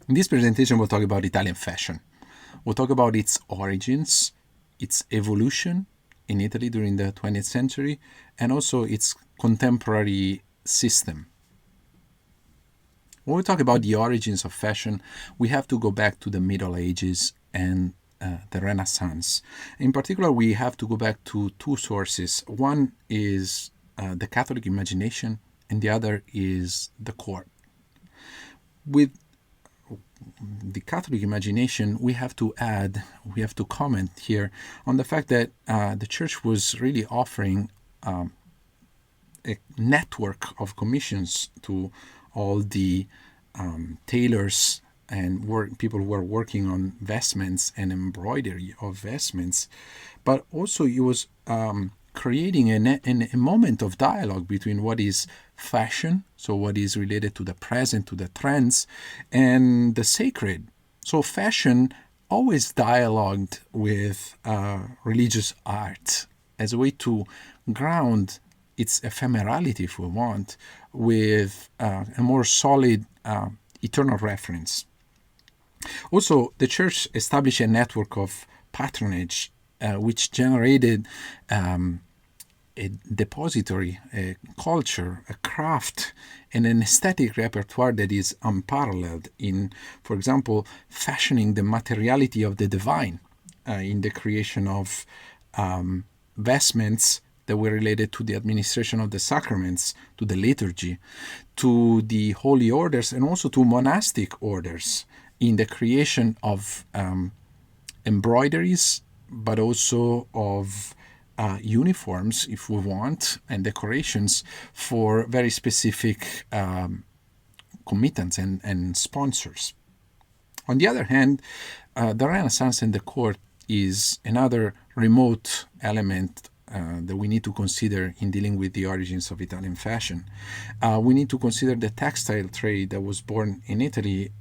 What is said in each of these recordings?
In this presentation, we'll talk about Italian fashion. We'll talk about its origins, its evolution in Italy during the 20th century, and also its contemporary system. When we talk about the origins of fashion, we have to go back to the Middle Ages and the Renaissance. In particular, we have to go back to two sources. One is the Catholic imagination, and the other is the court. With the Catholic imagination, we have to comment here on the fact that the church was really offering a network of commissions to all the tailors and people who were working on vestments and embroidery of vestments, but also it was creating a moment of dialogue between what is fashion, so what is related to the present, to the trends, and the sacred. So fashion always dialogued with religious art as a way to ground its ephemerality, if we want, with a more solid eternal reference. Also, the church established a network of patronage which generated a depository, a culture, a craft, and an aesthetic repertoire that is unparalleled in, for example, fashioning the materiality of the divine in the creation of vestments that were related to the administration of the sacraments, to the liturgy, to the holy orders, and also to monastic orders in the creation of embroideries, but also of uniforms, if we want, and decorations for very specific committants and sponsors. On the other hand, the Renaissance and the court is another remote element that we need to consider in dealing with the origins of Italian fashion. We need to consider the textile trade that was born in Italy,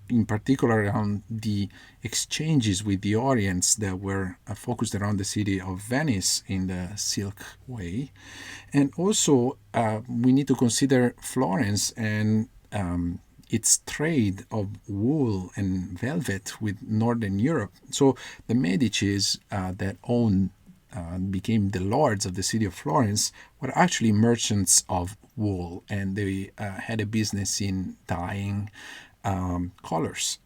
in particular around the exchanges with the Orients that were focused around the city of Venice in the Silk Way. And also we need to consider Florence and its trade of wool and velvet with Northern Europe. So the Medicis that became the lords of the city of Florence were actually merchants of wool, and they had a business in dyeing colors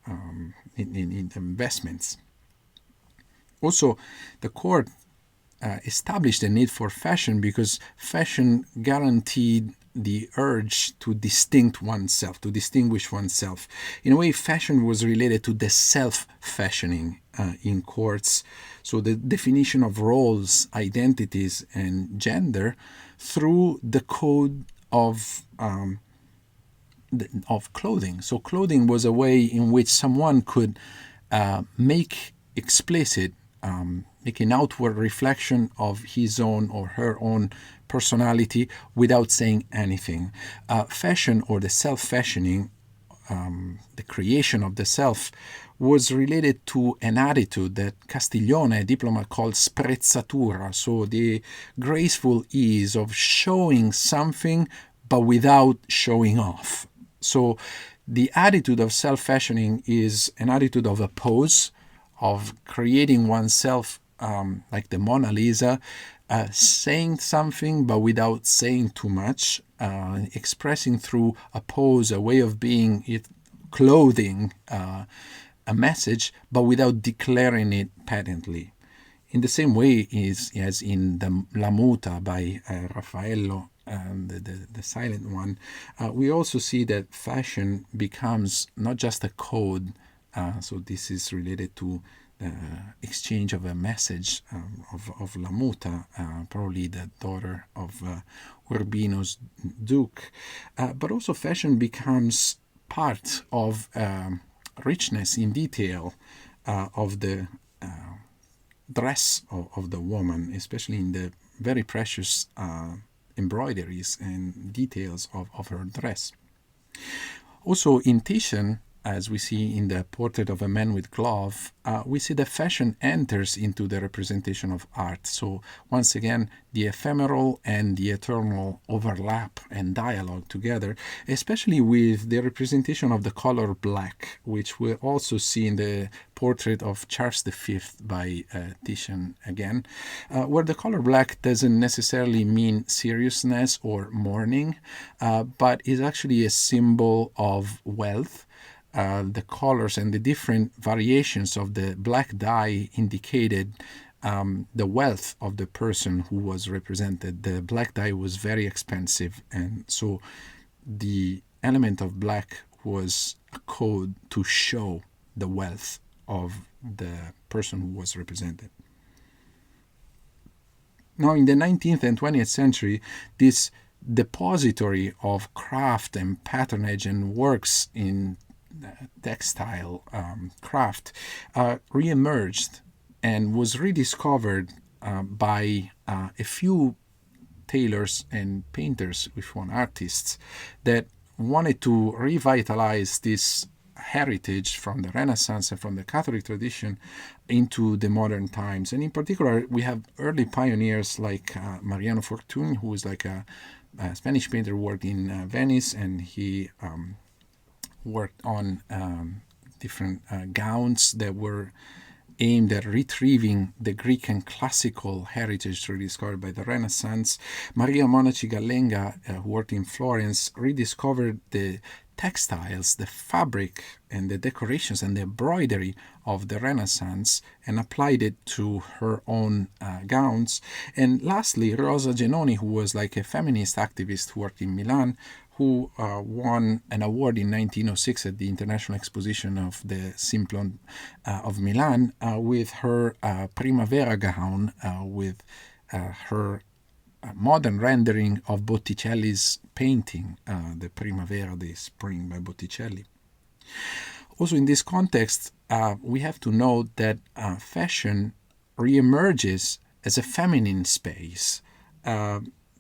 in investments. Also, the court established a need for fashion because fashion guaranteed the urge to distinguish oneself. In a way, fashion was related to the self-fashioning in courts. So the definition of roles, identities, and gender through the code of clothing. So clothing was a way in which someone could make explicit, make an outward reflection of his own or her own personality without saying anything. Fashion, or the self-fashioning, the creation of the self, was related to an attitude that Castiglione, a diplomat, called sprezzatura, so the graceful ease of showing something but without showing off. So the attitude of self-fashioning is an attitude of a pose, of creating oneself like the Mona Lisa, saying something but without saying too much, expressing through a pose, a way of being, clothing a message, but without declaring it patently. In the same way as in the La Muta by Raffaello, the silent one, we also see that fashion becomes not just a code, so this is related to the exchange of a message of La Muta, probably the daughter of Urbino's Duke, but also fashion becomes part of richness in detail of the dress of the woman, especially in the very precious embroideries and details of her dress. Also in Titian, as we see in the portrait of a man with glove, we see that fashion enters into the representation of art. So once again, the ephemeral and the eternal overlap and dialogue together, especially with the representation of the color black, which we also see in the portrait of Charles V by Titian again, where the color black doesn't necessarily mean seriousness or mourning, but is actually a symbol of wealth. The colors and the different variations of the black dye indicated the wealth of the person who was represented. The black dye was very expensive, and so the element of black was a code to show the wealth of the person who was represented. Now, in the 19th and 20th century, this depository of craft and patternage and works in textile craft re-emerged and was rediscovered by a few tailors and painters, if one artists, that wanted to revitalize this heritage from the Renaissance and from the Catholic tradition into the modern times. And in particular, we have early pioneers like Mariano Fortuny, who was like a Spanish painter who worked in Venice, and he worked on different gowns that were aimed at retrieving the Greek and classical heritage rediscovered by the Renaissance. Maria Monaci Gallenga, who worked in Florence, rediscovered the textiles, the fabric, and the decorations and the embroidery of the Renaissance and applied it to her own gowns. And lastly, Rosa Genoni, who was like a feminist activist who worked in Milan, who won an award in 1906 at the International Exposition of the Simplon of Milan with her Primavera gown, with her modern rendering of Botticelli's painting, the Primavera, the Spring by Botticelli. Also, in this context, we have to note that fashion reemerges as a feminine space.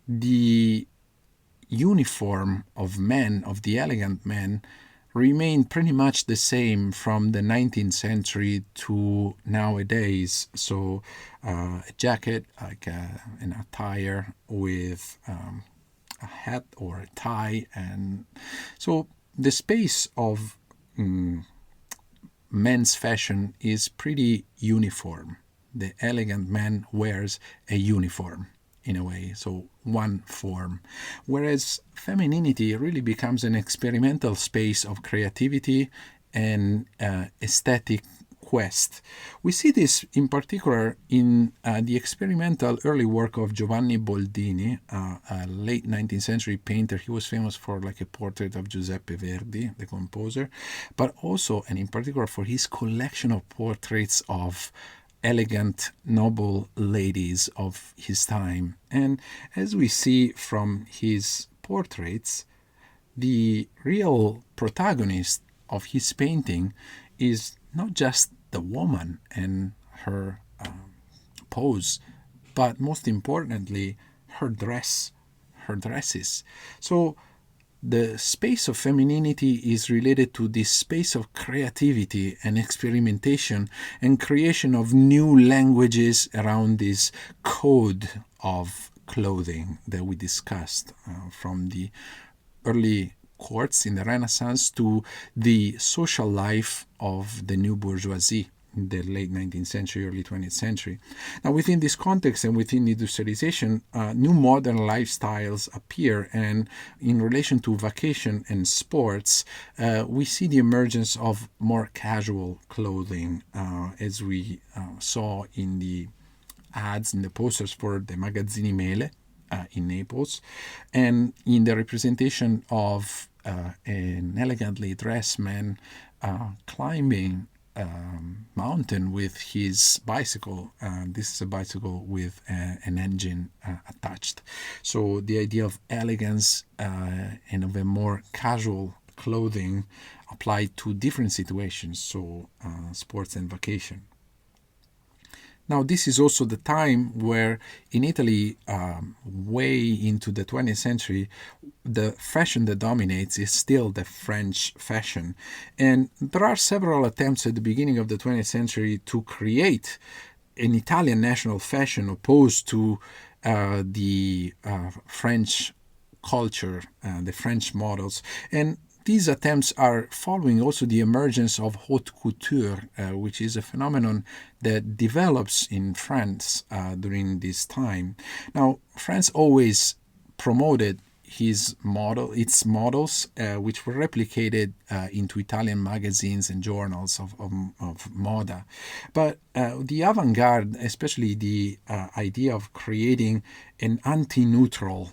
The uniform of men, of the elegant men, remained pretty much the same from the 19th century to nowadays. So a jacket, like an attire with a hat or a tie. And so the space of men's fashion is pretty uniform. The elegant man wears a uniform, in a way, so one form. Whereas femininity really becomes an experimental space of creativity and aesthetic quest. We see this in particular in the experimental early work of Giovanni Boldini, a late 19th century painter. He was famous for like a portrait of Giuseppe Verdi, the composer, but also, and in particular, for his collection of portraits of elegant, noble ladies of his time. And as we see from his portraits, the real protagonist of his painting is not just the woman and her pose, but most importantly, her dresses. So the space of femininity is related to this space of creativity and experimentation and creation of new languages around this code of clothing that we discussed, from the early courts in the Renaissance to the social life of the new bourgeoisie in the late 19th century, early 20th century. Now, within this context and within industrialization, new modern lifestyles appear, and in relation to vacation and sports, we see the emergence of more casual clothing, as we saw in the ads, in the posters for the Magazzini Mele in Naples, and in the representation of an elegantly dressed man climbing mountain with his bicycle. This is a bicycle with an engine attached. So the idea of elegance and of a more casual clothing applied to different situations, so sports and vacation. Now, this is also the time where in Italy, way into the 20th century, the fashion that dominates is still the French fashion. And there are several attempts at the beginning of the 20th century to create an Italian national fashion opposed to the French culture, the French models. And these attempts are following also the emergence of haute couture, which is a phenomenon that develops in France during this time. Now, France always promoted its models, which were replicated into Italian magazines and journals of Moda. But the avant-garde, especially the idea of creating an anti-neutral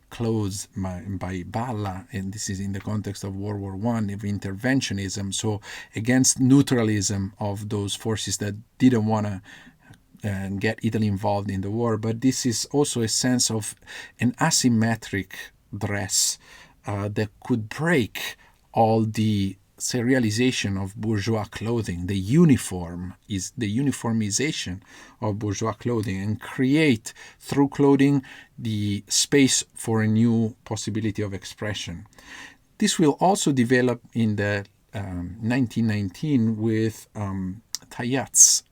clothes by Balla, and this is in the context of World War I, of interventionism, so against neutralism of those forces that didn't want to get Italy involved in the war. But this is also a sense of an asymmetric dress that could break all the serialization of bourgeois clothing. The uniform is the uniformization of bourgeois clothing, and create through clothing the space for a new possibility of expression. This will also develop in the 1919 with Tayats.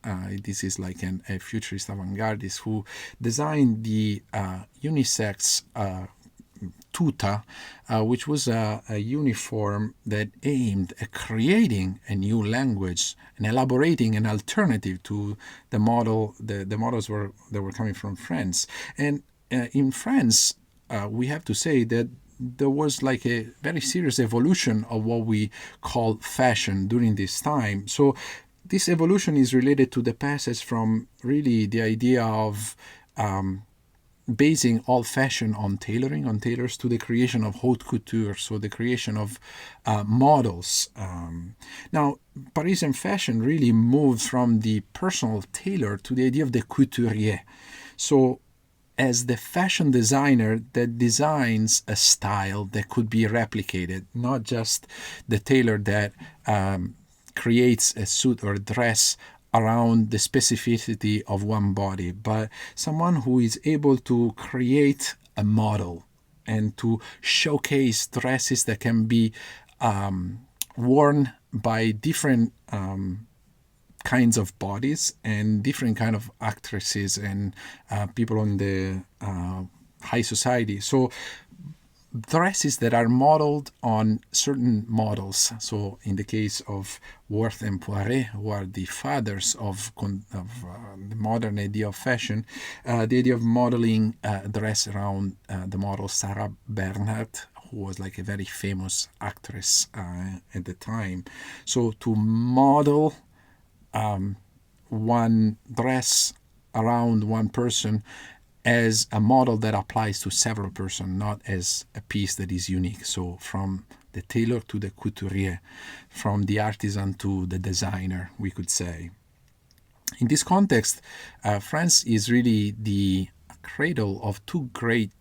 This is like a futurist avant-gardist who designed the unisex tuta, which was a uniform that aimed at creating a new language and elaborating an alternative to the model. The models that were coming from France. And in France, we have to say that there was like a very serious evolution of what we call fashion during this time. So this evolution is related to the passage from really the idea of basing all fashion on tailoring, on tailors, to the creation of haute couture, so the creation of models. Now, Parisian fashion really moved from the personal tailor to the idea of the couturier. So as the fashion designer that designs a style that could be replicated, not just the tailor that creates a suit or a dress around the specificity of one body, but someone who is able to create a model and to showcase dresses that can be worn by different kinds of bodies and different kind of actresses and people on the high society. So dresses that are modeled on certain models. So in the case of Worth and Poiret, who are the fathers of the modern idea of fashion, the idea of modeling a dress around the model Sarah Bernhardt, who was like a very famous actress at the time. So to model one dress around one person as a model that applies to several persons, not as a piece that is unique. So from the tailor to the couturier, from the artisan to the designer, we could say. In this context, France is really the cradle of two great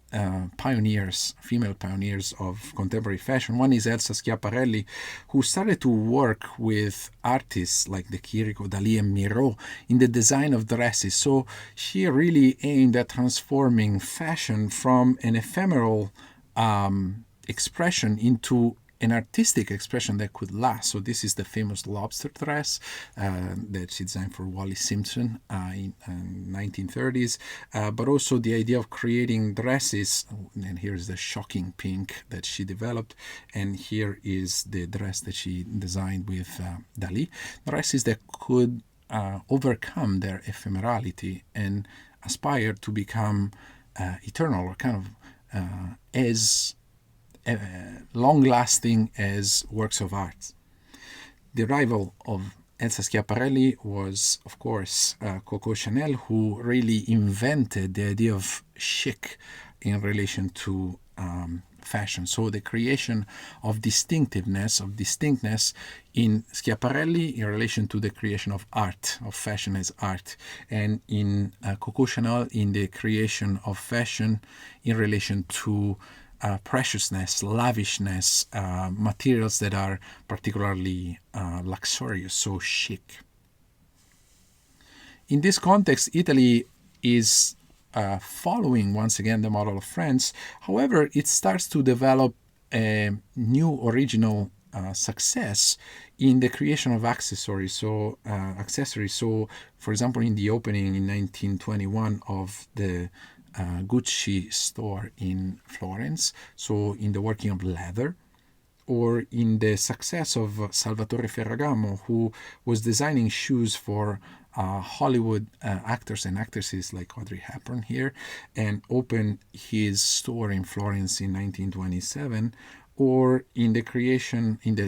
pioneers, female pioneers of contemporary fashion. One is Elsa Schiaparelli, who started to work with artists like De Chirico, Dali, and Miro in the design of dresses. So she really aimed at transforming fashion from an ephemeral expression into an artistic expression that could last. So this is the famous lobster dress that she designed for Wally Simpson in 1930s, but also the idea of creating dresses, and here's the shocking pink that she developed, and here is the dress that she designed with Dali, dresses that could overcome their ephemerality and aspire to become eternal, or kind of as long-lasting as works of art. The rival of Elsa Schiaparelli was, of course, Coco Chanel, who really invented the idea of chic in relation to fashion. So the creation of distinctness in Schiaparelli in relation to the creation of art, of fashion as art, and in Coco Chanel in the creation of fashion in relation to preciousness, lavishness, materials that are particularly luxurious, so chic. in this context, Italy is following once again the model of France. However, it starts to develop a new original success in the creation of accessories. So, for example, in the opening in 1921 of the Gucci store in Florence, so in the working of leather, or in the success of Salvatore Ferragamo, who was designing shoes for Hollywood actors and actresses like Audrey Hepburn here, and opened his store in Florence in 1927, or in the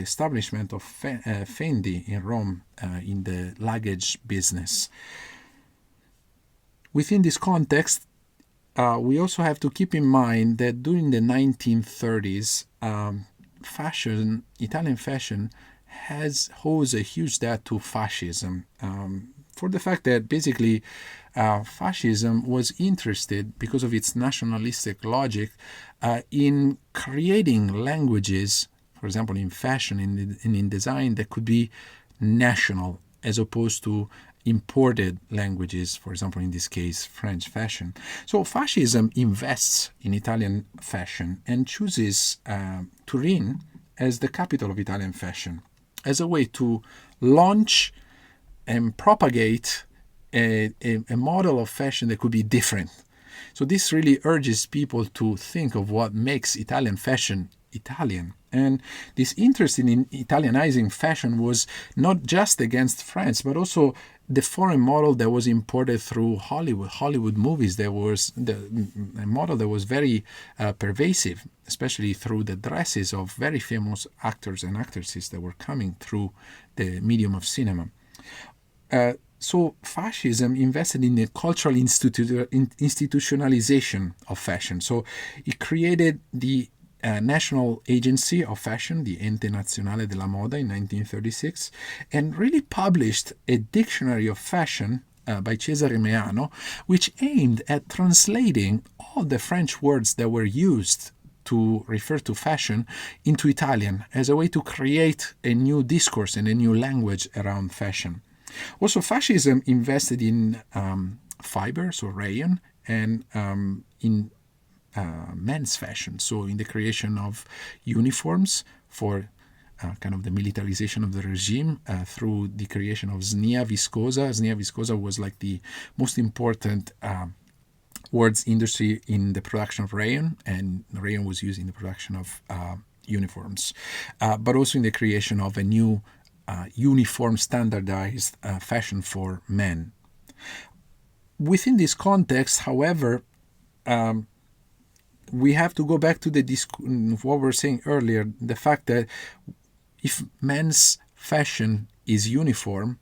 establishment of Fendi in Rome in the luggage business. Within this context, we also have to keep in mind that during the 1930s, Italian fashion owes a huge debt to fascism, for the fact that basically fascism was interested, because of its nationalistic logic, in creating languages, for example, in fashion and in design, that could be national as opposed to imported languages, for example, in this case, French fashion. So fascism invests in Italian fashion and chooses Turin as the capital of Italian fashion, as a way to launch and propagate a model of fashion that could be different. So this really urges people to think of what makes Italian fashion Italian. And this interest in Italianizing fashion was not just against France, but also the foreign model that was imported through Hollywood movies. There was a model that was very pervasive, especially through the dresses of very famous actors and actresses that were coming through the medium of cinema. So fascism invested in the cultural institutionalization of fashion. So it created the National Agency of Fashion, the Ente Nazionale della Moda, in 1936, and really published a dictionary of fashion by Cesare Meano, which aimed at translating all the French words that were used to refer to fashion into Italian, as a way to create a new discourse and a new language around fashion. Also, fascism invested in fibers or rayon, and in men's fashion, so in the creation of uniforms for kind of the militarization of the regime through the creation of Snia Viscosa. Snia Viscosa was like the most important wards industry in the production of rayon, and rayon was used in the production of uniforms, but also in the creation of a new uniform standardized fashion for men. Within this context, however, we have to go back to what we were saying earlier, the fact that if men's fashion is uniform,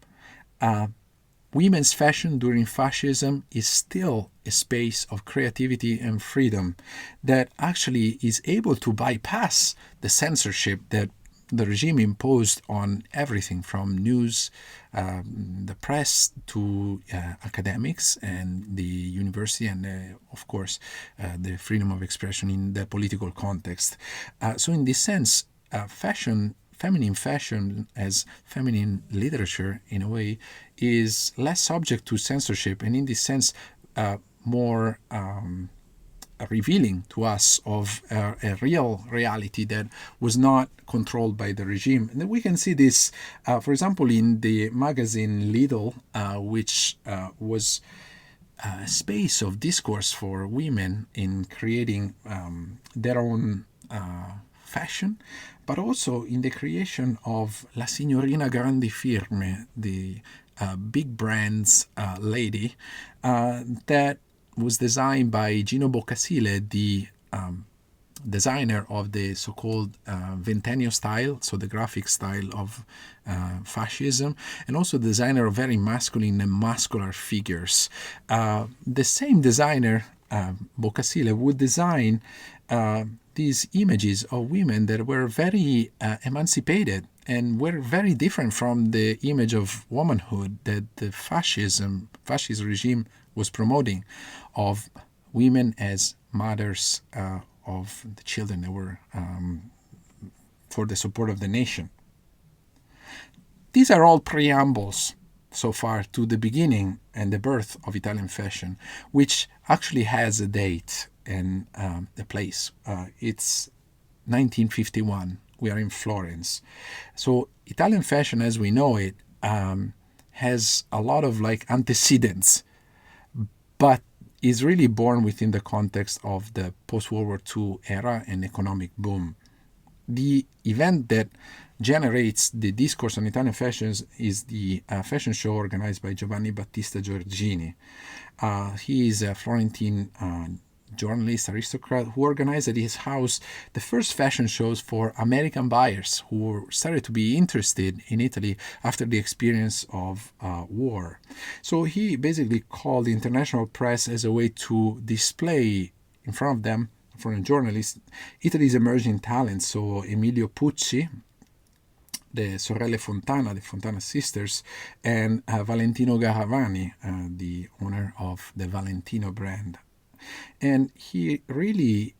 women's fashion during fascism is still a space of creativity and freedom that actually is able to bypass the censorship that the regime imposed on everything from news, the press, to academics and the university, and of course the freedom of expression in the political context. So in this sense, feminine fashion as feminine literature, in a way, is less subject to censorship, and in this sense more revealing to us of a real reality that was not controlled by the regime. And then we can see this, for example, in the magazine Lidl, which was a space of discourse for women in creating their own fashion, but also in the creation of La Signorina Grandi Firme, the big brands lady, that was designed by Gino Boccasile, the designer of the so-called Ventennio style, so the graphic style of fascism, and also designer of very masculine and muscular figures. The same designer, Boccasile, would design these images of women that were very emancipated and were very different from the image of womanhood that the fascist regime was promoting, of women as mothers of the children that were for the support of the nation. These are all preambles so far to the beginning and the birth of Italian fashion, which actually has a date and a place. It's 1951. We are in Florence. So Italian fashion as we know it has a lot of antecedents, but is really born within the context of the post-World War II era and economic boom. The event that generates the discourse on Italian fashions is the fashion show organized by Giovanni Battista Giorgini. He is a Florentine journalist, aristocrat, who organized at his house the first fashion shows for American buyers who started to be interested in Italy after the experience of war. So he basically called the international press as a way to display in front of them, from journalists, Italy's emerging talents. So Emilio Pucci, the Sorelle Fontana, the Fontana sisters, and Valentino Garavani, the owner of the Valentino brand. And he really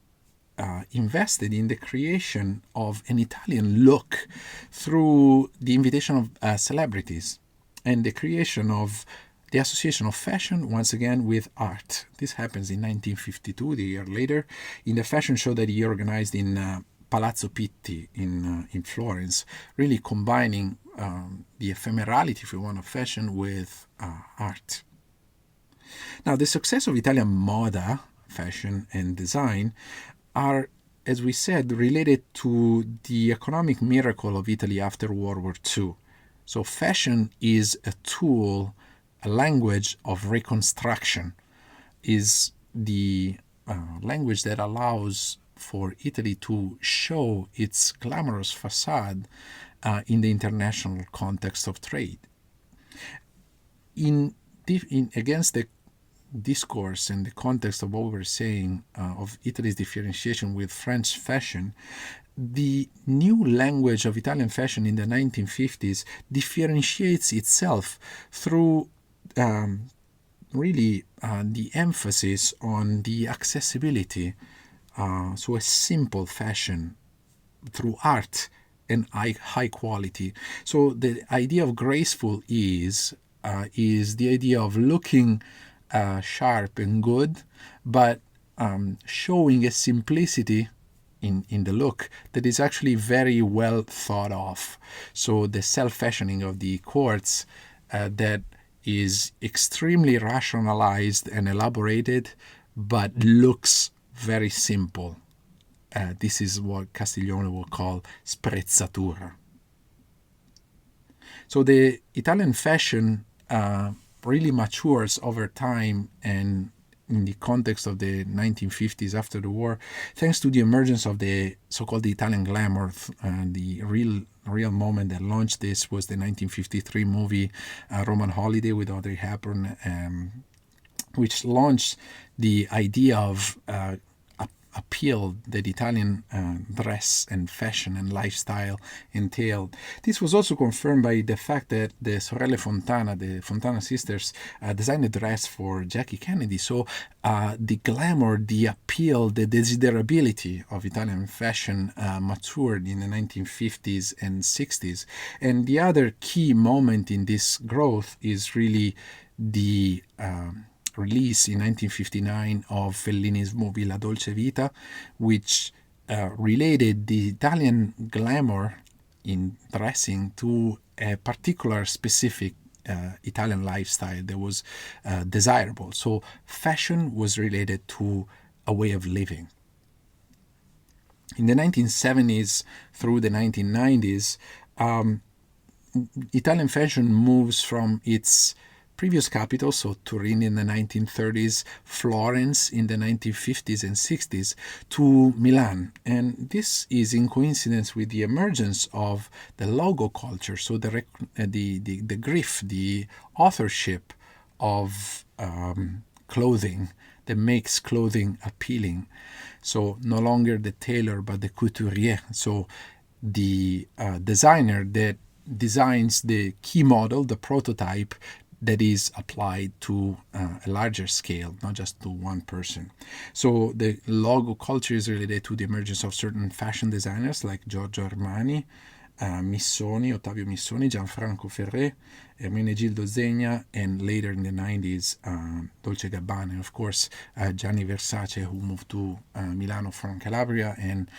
invested in the creation of an Italian look through the invitation of celebrities and the creation of the association of fashion, once again, with art. This happens in 1952, the year later, in the fashion show that he organized in Palazzo Pitti in Florence, really combining the ephemerality, if you want, of fashion with art. Now, the success of Italian moda, fashion, and design are, as we said, related to the economic miracle of Italy after World War II. So fashion is a tool, a language of reconstruction, is the language that allows for Italy to show its glamorous facade in the international context of trade. Against the discourse and the context of what we were saying of Italy's differentiation with French fashion, the new language of Italian fashion in the 1950s differentiates itself through really the emphasis on the accessibility, so a simple fashion through art and high quality. So the idea of graceful is the idea of looking sharp and good, but showing a simplicity in the look that is actually very well thought of. So the self-fashioning of the courts that is extremely rationalized and elaborated, but looks very simple. This is what Castiglione will call sprezzatura. So the Italian fashion really matures over time and in the context of the 1950s after the war, thanks to the emergence of the so-called Italian glamour. The real moment that launched this was the 1953 movie Roman Holiday with Audrey Hepburn, which launched the idea of appeal that Italian dress and fashion and lifestyle entailed. This was also confirmed by the fact that the Sorelle Fontana, the Fontana sisters, designed a dress for Jackie Kennedy. So the glamour, the appeal, the desirability of Italian fashion matured in the 1950s and 60s. And the other key moment in this growth is really the release in 1959 of Fellini's movie La Dolce Vita, which related the Italian glamour in dressing to a particular specific Italian lifestyle that was desirable. So fashion was related to a way of living. In the 1970s through the 1990s, Italian fashion moves from its previous capitals, so Turin in the 1930s, Florence in the 1950s and 60s, to Milan. And this is in coincidence with the emergence of the logo culture, so the griff, the authorship of clothing that makes clothing appealing. So no longer the tailor, but the couturier. So the designer that designs the key model, the prototype, that is applied to a larger scale, not just to one person. So the logo culture is related to the emergence of certain fashion designers like Giorgio Armani, Ottavio Missoni, Gianfranco Ferré, Hermenegildo Zegna, and later in the 90s, Dolce Gabbana, and of course, Gianni Versace, who moved to Milano from Calabria and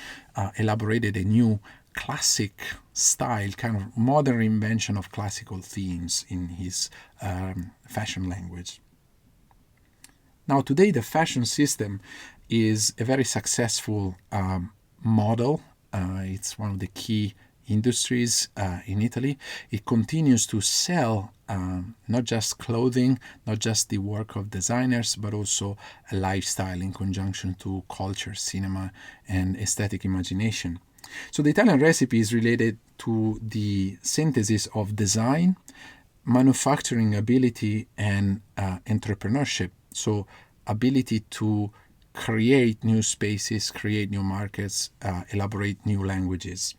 elaborated a new classic style, kind of modern invention of classical themes in his fashion language. Now, today, the fashion system is a very successful model. It's one of the key industries in Italy. It continues to sell not just clothing, not just the work of designers, but also a lifestyle in conjunction to culture, cinema, and aesthetic imagination. So the Italian recipe is related to the synthesis of design, manufacturing ability, and entrepreneurship. So ability to create new spaces, create new markets, elaborate new languages.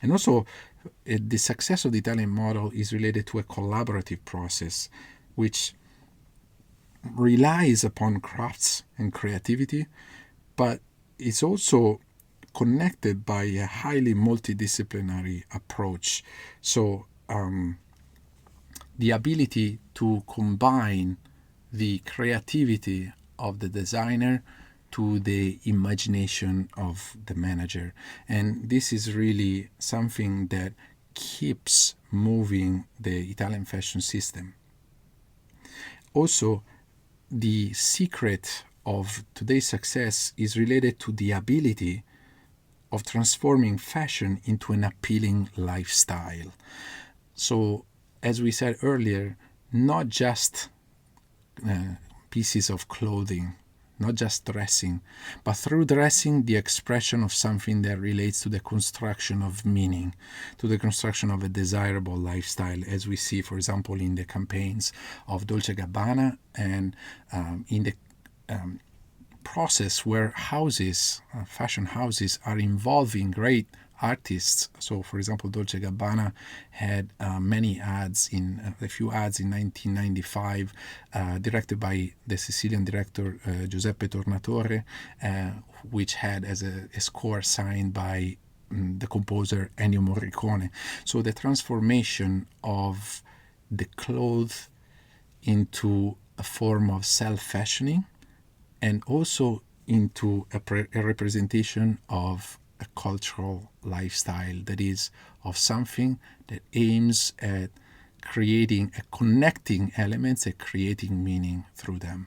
And also, the success of the Italian model is related to a collaborative process, which relies upon crafts and creativity, but it's also connected by a highly multidisciplinary approach. So the ability to combine the creativity of the designer to the imagination of the manager. And this is really something that keeps moving the Italian fashion system. Also, the secret of today's success is related to the ability of transforming fashion into an appealing lifestyle. So, as we said earlier, not just pieces of clothing, not just dressing, but through dressing, the expression of something that relates to the construction of meaning, to the construction of a desirable lifestyle, as we see, for example, in the campaigns of Dolce Gabbana and in the process where houses, fashion houses, are involving great artists. So, for example, Dolce Gabbana had many ads a few ads in 1995, directed by the Sicilian director Giuseppe Tornatore, which had as a score signed by the composer Ennio Morricone. So the transformation of the clothes into a form of self-fashioning, and also into a representation of a cultural lifestyle that is of something that aims at creating connecting elements and creating meaning through them.